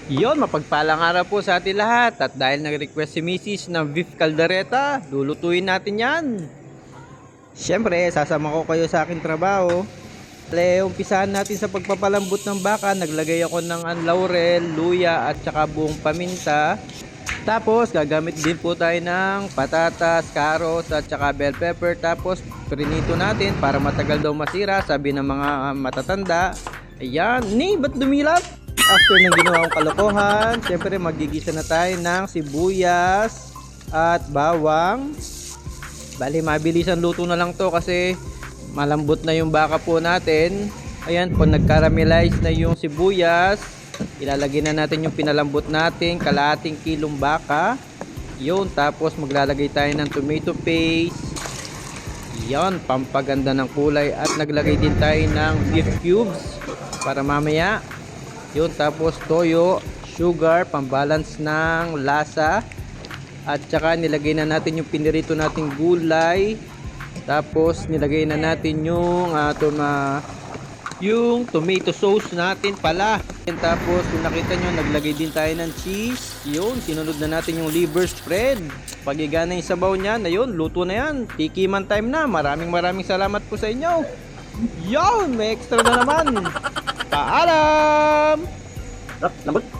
Yon, mapagpalang araw po sa atin lahat. At dahil nag-request si Mrs. ng beef caldereta, lulutuin natin yan. Siyempre, sasama ko kayo sa aking trabaho. Umpisahan natin sa pagpapalambot ng baka. Naglagay ako ng laurel, luya at saka buong paminta. Tapos gagamit din po tayo ng patatas, carrots at saka bell pepper. Tapos prinito natin para matagal daw masira, sabi ng mga matatanda. Ayan, ba't dumilap? After ng ginawang kalokohan, syempre magigisa na tayo ng sibuyas at bawang. Bali, mabilisan luto na lang to kasi malambot na yung baka po natin. Ayan, kung nag-caramelize na yung sibuyas, ilalagay na natin yung pinalambot natin, kalahating kilong baka. Yun, tapos maglalagay tayo ng tomato paste. Yan, pampaganda ng kulay. At naglagay din tayo ng beef cubes para mamaya. Yun, tapos toyo, sugar, pambalance ng lasa. At saka nilagay na natin yung pinirito nating gulay. Tapos nilagay na natin yung tomato sauce natin pala. Tapos kung nakita nyo, naglagay din tayo ng cheese. Yun, sinunod na natin yung liver spread. Pagiga na yung sabaw niyan, ayun, luto na yan. Tikiman time na. Maraming salamat po sa inyo. Yun, may extra na naman. Paalam! Lambot.